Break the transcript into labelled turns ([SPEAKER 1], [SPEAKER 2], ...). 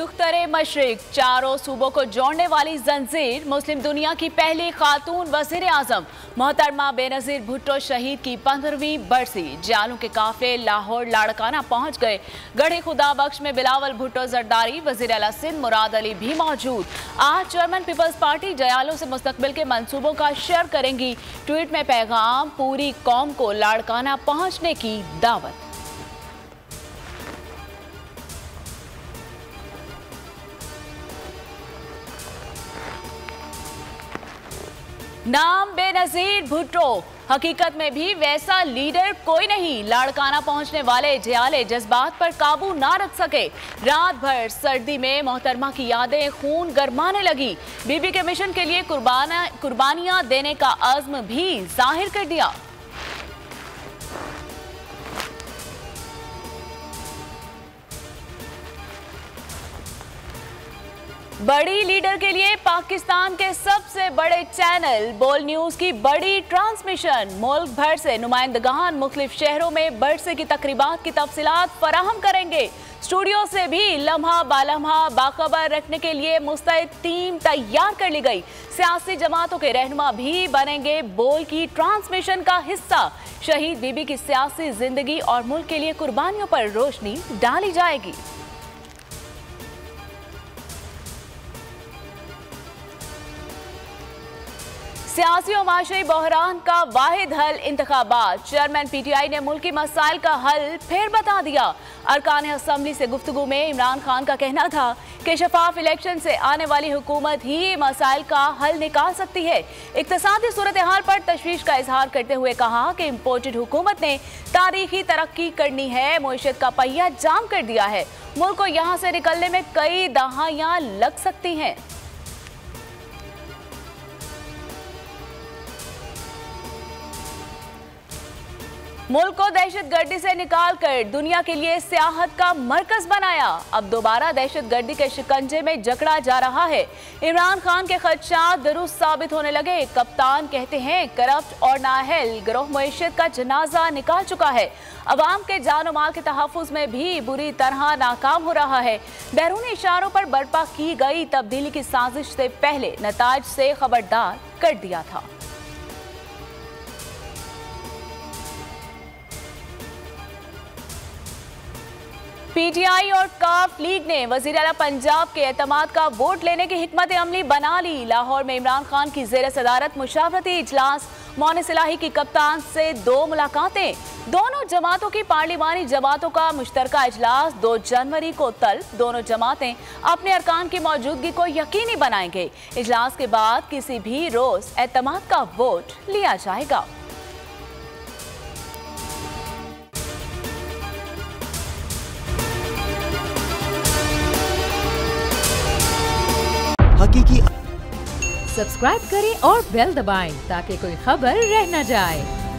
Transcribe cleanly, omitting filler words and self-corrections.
[SPEAKER 1] दुख्तरे मशरिक, चारों सूबों को जोड़ने वाली जंजीर, मुस्लिम दुनिया की पहली खातून वजीर आजम मोहतरमा बेनजीर भुट्टो शहीद की 15वीं बरसी। जालों के काफिले लाहौर लाड़काना पहुंच गए। गढ़ी खुदा बख्श में बिलावल भुट्टो जरदारी, वजीर आला सिंध मुराद अली भी मौजूद। आज जर्मन पीपल्स पार्टी जयालों से मुस्तकबिल के मंसूबों का शेयर करेंगी। ट्वीट में पैगाम, पूरी कौम को लाड़काना पहुंचने की दावत। नाम बेनजीर भुट्टो, हकीकत में भी वैसा लीडर कोई नहीं। लाड़काना पहुंचने वाले जयाले जज्बात पर काबू ना रख सके। रात भर सर्दी में मोहतरमा की यादें खून गरमाने लगी। बीबी के मिशन के लिए कुर्बानियां देने का अज़्म भी जाहिर कर दिया। बड़ी लीडर के लिए पाकिस्तान के सबसे बड़े चैनल बोल न्यूज की बड़ी ट्रांसमिशन। मुल्क भर से नुमाइंदगान मुख्तलिफ शहरों में बरसे की तकरीबात की तफसीलात फराहम करेंगे। स्टूडियो से भी लम्हा बालम्हा बाखबर रखने के लिए मुस्तैद टीम तैयार कर ली गई। सियासी जमातों के रहनुमा भी बनेंगे बोल की ट्रांसमिशन का हिस्सा। शहीद बीबी की सियासी जिंदगी और मुल्क के लिए कुर्बानियों पर रोशनी डाली जाएगी। सियासी और माशरी बहरान का वाहिद हल इंतखाबात। चेयरमैन पीटीआई ने मुल्की मसाइल का हल फिर बता दिया। अरकान असम्बली से गुफ्तगू में इमरान खान का कहना था कि शफाफ इलेक्शन से आने वाली हुकूमत ही मसाइल का हल निकाल सकती है। इक्तसादी सूरत हाल पर तशवीश का इजहार करते हुए कहा कि इम्पोर्टेड हुकूमत ने तारीखी तरक्की करनी है, मईशत का पहिया जाम कर दिया है। मुल्क को यहाँ से निकलने में कई दहाइयाँ लग सकती हैं। मुल्क को दहशतगर्दी से निकालकर दुनिया के लिए सियाहत का मरकज बनाया। अब दोबारा दहशतगर्दी के शिकंजे में जकड़ा जा रहा है। इमरान खान के खदशात दुरुस्त साबित होने लगे। कप्तान कहते हैं करप्ट और नाअहल गिरोह मईशत का जनाजा निकाल चुका है। अवाम के जान और माल के तहफ़्फ़ुज़ में भी बुरी तरह नाकाम हो रहा है। बैरूनी इशारों पर बर्पा की गई तब्दीली की साजिश से पहले नताज से खबरदार कर दिया था। पीटीआई और काफ लीग ने वज़ीर आला पंजाब के एतमाद का वोट लेने की हिकमत अमली बना ली। लाहौर में इमरान खान की ज़ेर सदारत मुशावरती इजलास। मौन सिलाही की कप्तान से 2 मुलाकातें। दोनों जमातों की पार्लिमानी जमातों का मुश्तरका इजलास 2 जनवरी को तलब। दोनों जमातें अपने अरकान की मौजूदगी को यकीनी बनाएंगे। इजलास के बाद किसी भी रोज एतमाद का वोट लिया जाएगा।
[SPEAKER 2] हकीकी सब्सक्राइब करें और बेल दबाएं ताकि कोई खबर रह न जाए।